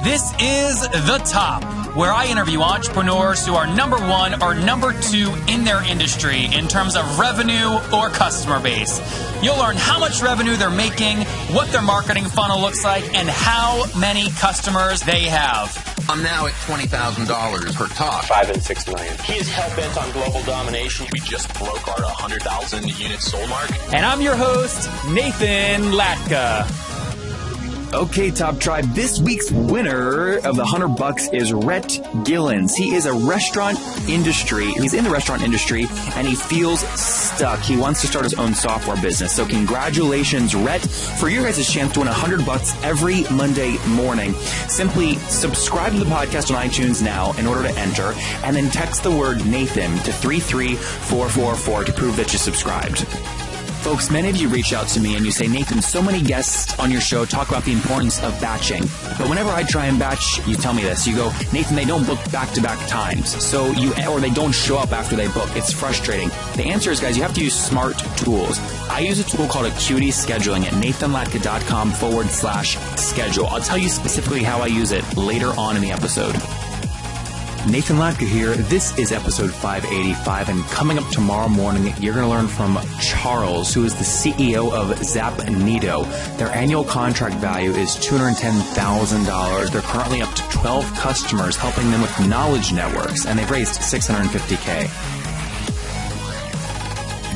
This is The Top, where I interview entrepreneurs who are number one or number two in their industry in terms of revenue or customer base. You'll learn how much revenue they're making, what their marketing funnel looks like, and how many customers they have. I'm now at $20,000 per talk. 5 and 6 million. He is hell-bent on global domination. We just broke our 100,000 unit sold mark. And I'm your host, Nathan Latka. Okay, Top Tribe, this week's winner of the $100 is Rhett Gillens. He is a restaurant industry. He's in the restaurant industry and he feels stuck. He wants to start his own software business. So congratulations, Rhett, for your guys' chance to win $100 every Monday morning. Simply subscribe to the podcast on iTunes now in order to enter, and then text the word Nathan to 33444 to prove that you subscribed. Folks, many of you reach out to me and you say, Nathan, so many guests on your show talk about the importance of batching. But whenever I try and batch, you tell me this. You go, Nathan, they don't book back-to-back times. Or they don't show up after they book. It's frustrating. The answer is, guys, you have to use smart tools. I use a tool called Acuity Scheduling at nathanlatka.com/schedule. I'll tell you specifically how I use it later on in the episode. Nathan Latka here. This is episode 585, and coming up tomorrow morning, you're going to learn from Charles, who is the CEO of Zapnito. Their annual contract value is $210,000. They're currently up to 12 customers, helping them with knowledge networks, and they've raised $650K.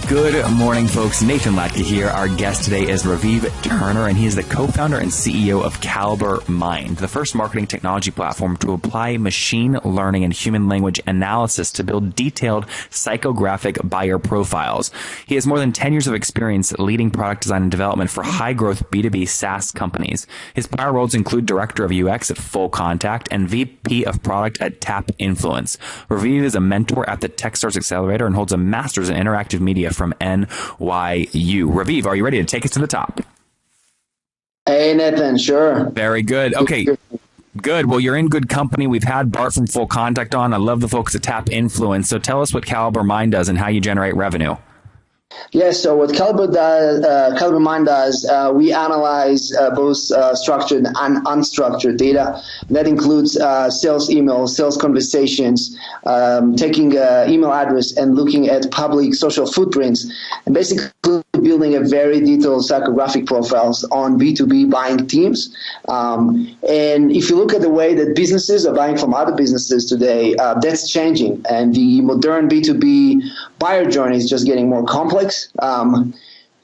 Good morning, folks. Nathan Latka here. Our guest today is Raviv Turner, and he is the co-founder and CEO of CaliberMind, the first marketing technology platform to apply machine learning and human language analysis to build detailed psychographic buyer profiles. He has more than 10 years of experience leading product design and development for high-growth B2B SaaS companies. His prior roles include Director of UX at Full Contact and VP of Product at Tap Influence. Raviv is a mentor at the Techstars Accelerator and holds a master's in interactive media from NYU. Raviv, are you ready to take us to the top? Hey, Nathan, sure. Very good. Okay, good. Well, you're in good company. We've had Bart from Full Contact on. I love the folks at Tap Influence. So tell us what CaliberMind does and how you generate revenue. Yes, so what CaliberMind does, we analyze both structured and unstructured data. That includes sales emails, sales conversations, taking email address and looking at public social footprints, and basically building a very detailed psychographic profiles on B2B buying teams. And if you look at the way that businesses are buying from other businesses today, that's changing. And the modern B2B buyer journey is just getting more complex.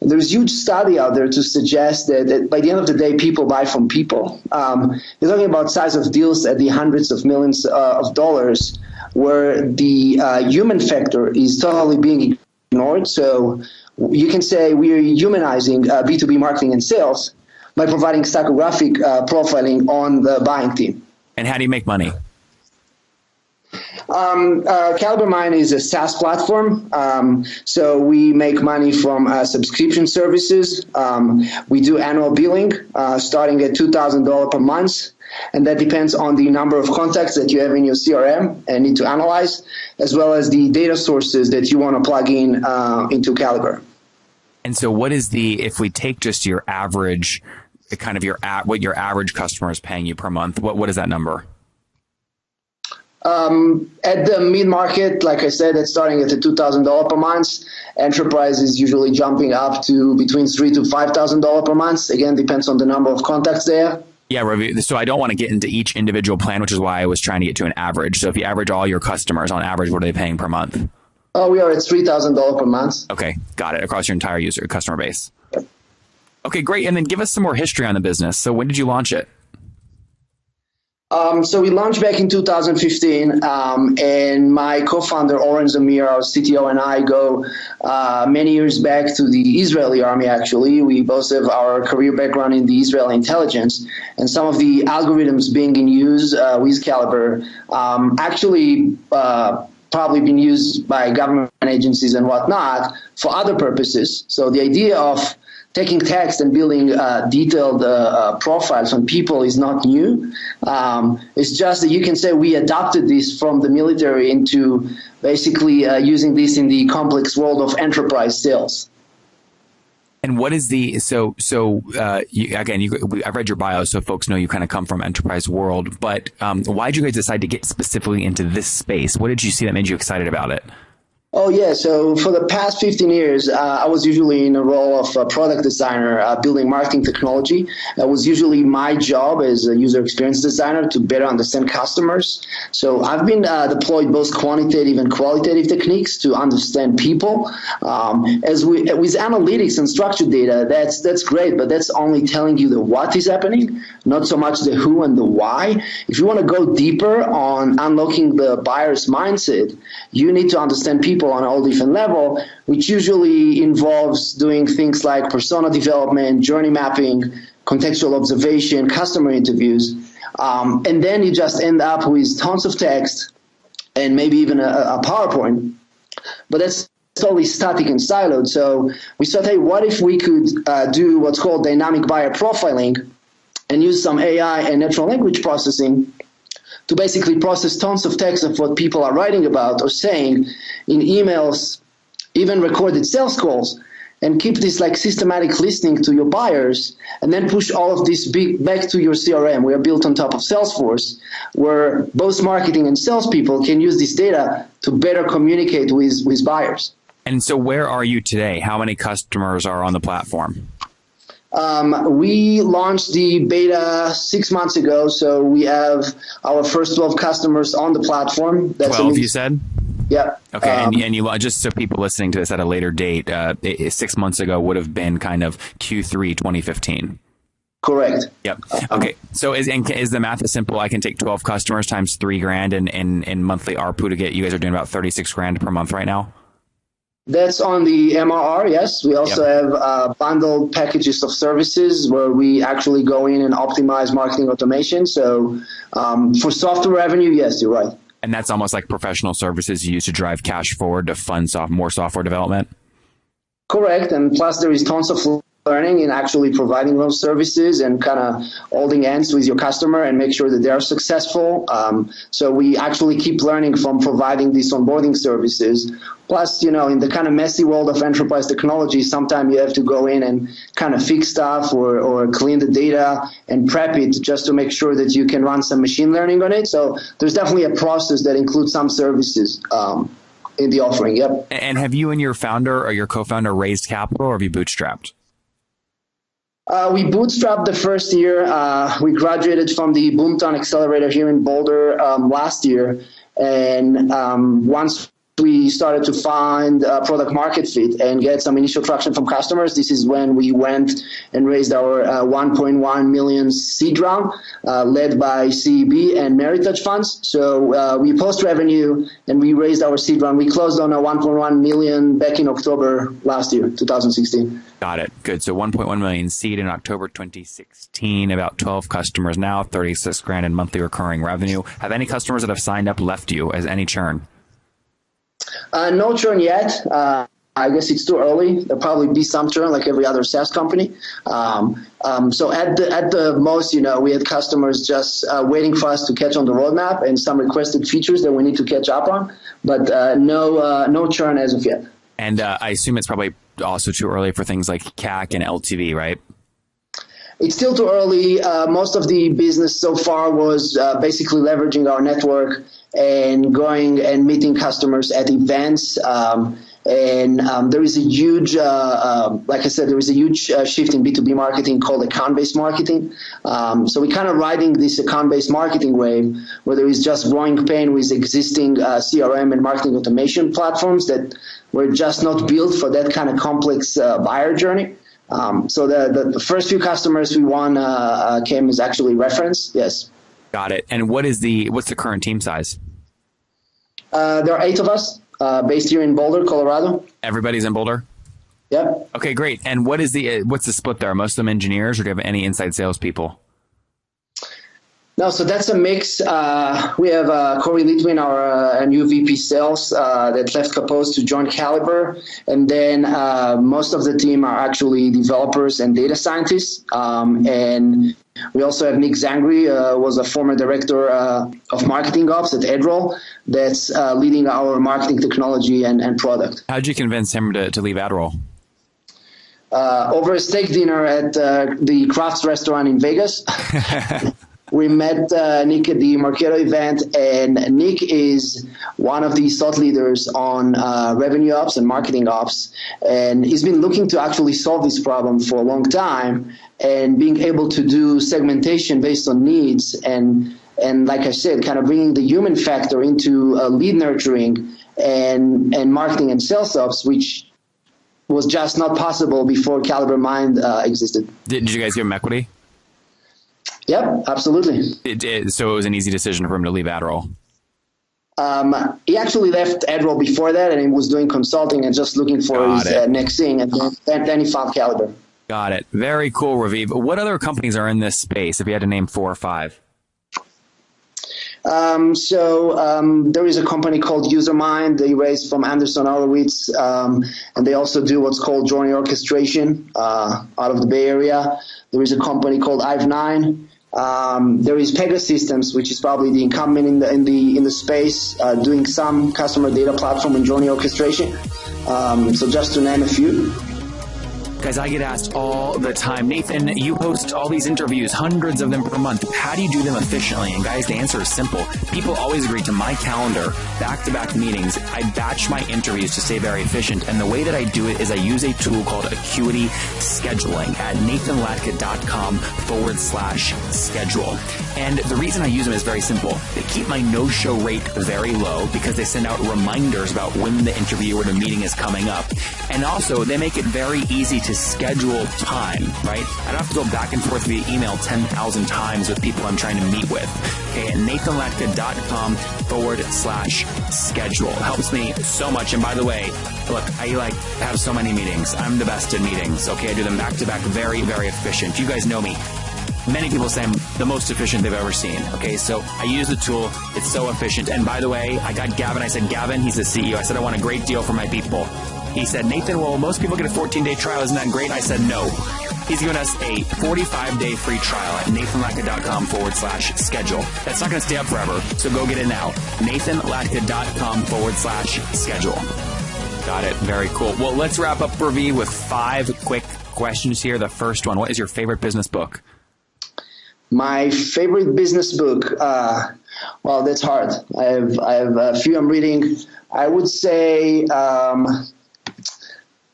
There's huge study out there to suggest that by the end of the day, people buy from people. You're talking about size of deals at the hundreds of millions of dollars, where the human factor is totally being ignored. So you can say we are humanizing B2B marketing and sales by providing psychographic profiling on the buying team. And how do you make money? CaliberMind is a SaaS platform, so we make money from subscription services. We do annual billing starting at $2,000 per month, and that depends on the number of contacts that you have in your CRM and need to analyze, as well as the data sources that you want to plug in into Caliber. And so what is if we take just your average, what your average customer is paying you per month, what is that number? At the mid-market, like I said, it's starting at the $2,000 per month. Enterprise is usually jumping up to between $3,000 to $5,000 per month. Again, depends on the number of contacts there. Yeah, Ravi. So I don't want to get into each individual plan, which is why I was trying to get to an average. So if you average all your customers on average, what are they paying per month? Oh, we are at $3,000 per month. Okay, got it. Across your entire customer base. Yep. Okay, great. And then give us some more history on the business. So when did you launch it? So we launched back in 2015, and my co-founder, Oren Zamir, our CTO, and I go many years back to the Israeli army, actually. We both have our career background in the Israeli intelligence, and some of the algorithms being in use with Caliber probably been used by government agencies and whatnot for other purposes. So the idea of taking text and building detailed profiles on people is not new. It's just that you can say we adopted this from the military into basically using this in the complex world of enterprise sales. And what is the I've read your bio, so folks know you kind of come from enterprise world. But why did you guys decide to get specifically into this space? What did you see that made you excited about it? Oh, yeah. So for the past 15 years, I was usually in a role of a product designer, building marketing technology. That was usually my job as a user experience designer to better understand customers. So I've been deployed both quantitative and qualitative techniques to understand people. With analytics and structured data, that's great, but that's only telling you the what is happening, not so much the who and the why. If you want to go deeper on unlocking the buyer's mindset, you need to understand people on all different levels, which usually involves doing things like persona development, journey mapping, contextual observation, customer interviews. And then you just end up with tons of text and maybe even a PowerPoint. But that's totally static and siloed. So we thought, hey, what if we could do what's called dynamic buyer profiling and use some AI and natural language processing to basically process tons of text of what people are writing about or saying in emails, even recorded sales calls, and keep this like systematic listening to your buyers, and then push all of this back to your CRM. We are built on top of Salesforce, where both marketing and salespeople can use this data to better communicate with buyers. And so where are you today? How many customers are on the platform? We launched the beta 6 months ago, so we have our first 12 customers on the platform. That's 12, you said? Yeah. Okay, and you just so people listening to this at a later date, 6 months ago would have been kind of Q3 2015. Correct. Yep. Okay. So is the math as simple? I can take 12 customers times $3,000 in monthly ARPU to get you guys are doing about $36,000 per month right now. That's on the MRR, yes. We also have bundled packages of services where we actually go in and optimize marketing automation. So for software revenue, yes, you're right. And that's almost like professional services you use to drive cash forward to fund more software development? Correct. And plus there is tons of learning in actually providing those services and kind of holding hands with your customer and make sure that they are successful. So we actually keep learning from providing these onboarding services. Plus, in the kind of messy world of enterprise technology, sometimes you have to go in and kind of fix stuff or clean the data and prep it just to make sure that you can run some machine learning on it. So there's definitely a process that includes some services in the offering. Yep. And have you and your founder or your co-founder raised capital, or have you bootstrapped? We bootstrapped the first year. We graduated from the Boomtown Accelerator here in Boulder last year. And once we started to find product market fit and get some initial traction from customers, this is when we went and raised our 1.1 million seed round, led by CEB and Meritage funds. So we post revenue and we raised our seed round. We closed on a 1.1 million back in October last year, 2016. Got it. Good. So 1.1 million seed in October 2016, about 12 customers now, $36,000 in monthly recurring revenue. Have any customers that have signed up left you as any churn? No churn yet. I guess it's too early. There'll probably be some churn like every other SaaS company. So at the most, we had customers just waiting for us to catch on the roadmap and some requested features that we need to catch up on, but no churn as of yet. And I assume it's probably also too early for things like CAC and LTV, right? It's still too early. Most of the business so far was basically leveraging our network and going and meeting customers at events. And there is a huge, like I said, there is a huge shift in B2B marketing called account-based marketing. So we're kind of riding this account-based marketing wave where there is just growing pain with existing CRM and marketing automation platforms that were just not built for that kind of complex buyer journey. So the first few customers we won came as actually reference. Yes. Got it. And what's the current team size? There are 8 of us. Based here in Boulder, Colorado. Everybody's in Boulder? Yep. Okay, great. And what's the split there? Are most of them engineers, or do you have any inside salespeople? No, so that's a mix. We have Corey Litwin, our new VP sales, that left Kapos to join Caliber. And then most of the team are actually developers and data scientists. And we also have Nick Zangre, was a former director of marketing ops at AdRoll, that's leading our marketing technology and product. How did you convince him to leave AdRoll? over a steak dinner at the Crafts restaurant in Vegas. We met Nick at the Marketo event, and Nick is one of the thought leaders on revenue ops and marketing ops, and he's been looking to actually solve this problem for a long time, and being able to do segmentation based on needs, and like I said, kind of bringing the human factor into lead nurturing and marketing and sales ops, which was just not possible before CaliberMind existed. Did you guys give him equity? Yep, absolutely. So it was an easy decision for him to leave AdRoll. He actually left AdRoll before that, and he was doing consulting and just looking for his next thing, and then he found Caliber. Got it. Very cool, Raviv. What other companies are in this space, if you had to name 4 or 5? There is a company called Usermind. They raised from Anderson Horowitz, and they also do what's called journey orchestration out of the Bay Area. There is a company called Ive9. There is Pegasystems, which is probably the incumbent in the space, doing some customer data platform and journey orchestration. So just to name a few. Guys, I get asked all the time, Nathan, you host all these interviews, hundreds of them per month. How do you do them efficiently? And guys, the answer is simple. People always agree to my calendar, back-to-back meetings. I batch my interviews to stay very efficient. And the way that I do it is I use a tool called Acuity Scheduling at nathanlatka.com/schedule. And the reason I use them is very simple. They keep my no-show rate very low because they send out reminders about when the interview or the meeting is coming up. And also, they make it very easy to schedule time, right? I don't have to go back and forth via email 10,000 times with people I'm trying to meet with. Okay, at nathanlatka.com/schedule. It helps me so much. And by the way, look, I have so many meetings. I'm the best at meetings. Okay, I do them back to back, very, very efficient. You guys know me. Many people say I'm the most efficient they've ever seen. Okay, so I use the tool. It's so efficient. And by the way, I got Gavin. I said, Gavin, he's the CEO. I said, I want a great deal for my people. He said, Nathan, well, most people get a 14-day trial. Isn't that great? I said, no. He's given us a 45-day free trial at nathanlatka.com/schedule. That's not going to stay up forever, so go get it now. nathanlatka.com/schedule. Got it. Very cool. Well, let's wrap up, Raviv, with 5 quick questions here. The first one, what is your favorite business book? My favorite business book, well, that's hard. I have a few I'm reading. I would say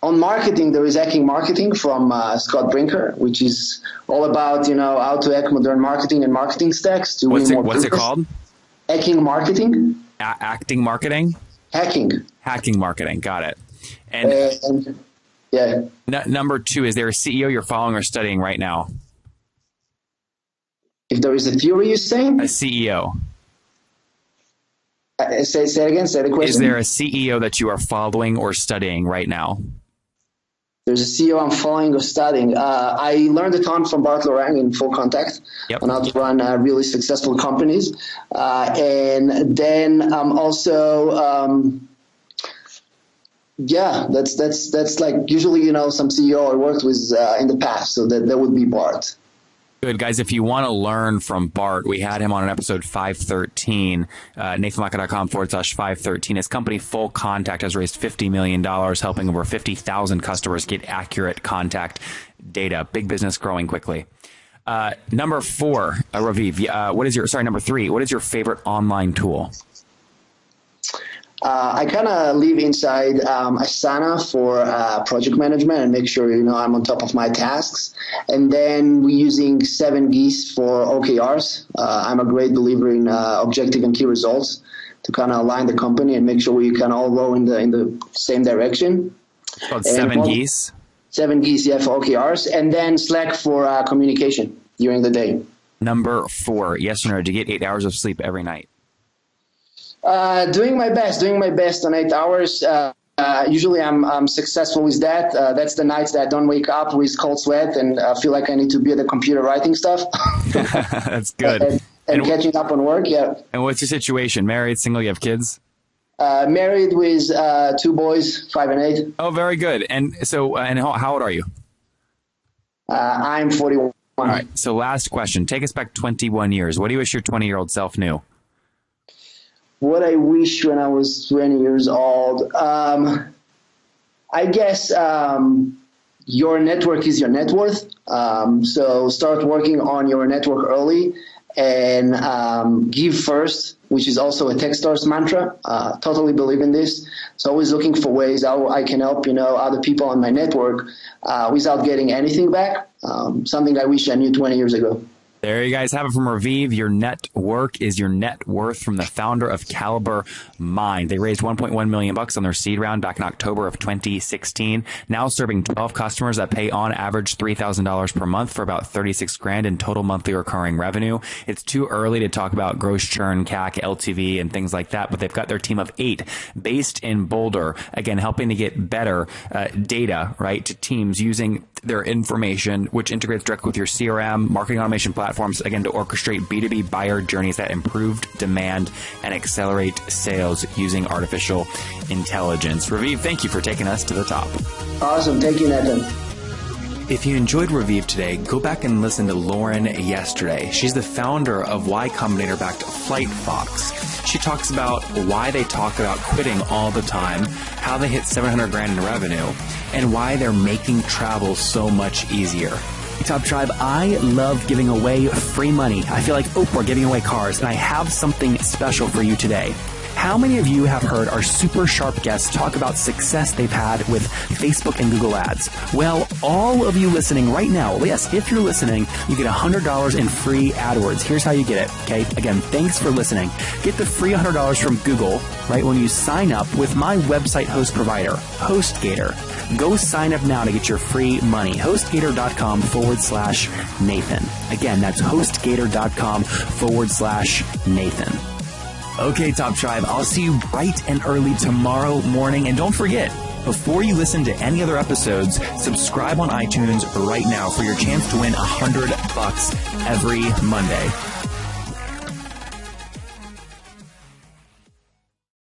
on marketing, there is Hacking Marketing from Scott Brinker, which is all about, how to hack modern marketing and marketing stacks to win more business. What's it called? Hacking Marketing. Acting Marketing? Hacking Marketing. Got it. And yeah. Number 2, is there a CEO you're following or studying right now? If there is a theory, you're saying? A CEO. Say it again. Say the question. Is there a CEO that you are following or studying right now? There's a CEO I'm following or studying. I learned a ton from Bart Lorang in Full Contact on how to run really successful companies. And then also, that's like usually, some CEO I worked with in the past. So that would be Bart. Good, guys. If you want to learn from Bart, we had him on an episode 513, nathanlatka.com/513. His company, Full Contact, has raised $50 million, helping over 50,000 customers get accurate contact data. Big business growing quickly. Number 4, Raviv, number 3, what is your favorite online tool? I kind of live inside Asana for project management and make sure, I'm on top of my tasks. And then we're using 7Geese for OKRs. I'm a great believer in objective and key results to kind of align the company and make sure we can all row in the same direction. It's called 7Geese? 7Geese, yeah, for OKRs. And then Slack for communication during the day. Number 4, yes or no, do you get 8 hours of sleep every night? Doing my best on 8 hours. Usually I'm successful with that. That's the nights that I don't wake up with cold sweat and feel like I need to be at the computer writing stuff. That's good. And catching up on work, yeah. And what's your situation? Married, single, you have kids? Married with 2 boys, 5 and 8. Oh, very good. And so, how old are you? I'm 41. All right. So last question. Take us back 21 years. What do you wish your 20-year-old self knew? What I wish when I was 20 years old, I guess your network is your net worth. So start working on your network early and give first, which is also a Techstars mantra. Totally believe in this. So always looking for ways how I can help, other people on my network without getting anything back. Something I wish I knew 20 years ago. There you guys have it from Raviv. Your network is your net worth, from the founder of CaliberMind. They raised $1.1 million on their seed round back in October of 2016. Now serving 12 customers that pay on average $3,000 per month for about $36,000 in total monthly recurring revenue. It's too early to talk about gross churn, CAC, LTV, and things like that, but they've got their team of 8 based in Boulder, again, helping to get better data, right, to teams using their information, which integrates directly with your CRM, marketing automation platforms, again, to orchestrate B2B buyer journeys that improve demand and accelerate sales using artificial intelligence. Raviv, thank you for taking us to the top. Awesome. Thank you, Nathan. If you enjoyed Raviv today, go back and listen to Lauren yesterday. She's the founder of Y Combinator-backed FlightFox. She talks about why they talk about quitting all the time, how they hit $700,000 in revenue, and why they're making travel so much easier. Top Tribe, I love giving away free money. I feel like Oprah giving away cars, and I have something special for you today. How many of you have heard our super sharp guests talk about success they've had with Facebook and Google Ads? Well, all of you listening right now, yes, if you're listening, you get $100 in free AdWords. Here's how you get it, okay? Again, thanks for listening. Get the free $100 from Google, right, when you sign up with my website host provider, HostGator. Go sign up now to get your free money. HostGator.com/Nathan. Again, that's HostGator.com/Nathan. Okay, Top Tribe, I'll see you bright and early tomorrow morning. And don't forget, before you listen to any other episodes, subscribe on iTunes right now for your chance to win $100 every Monday.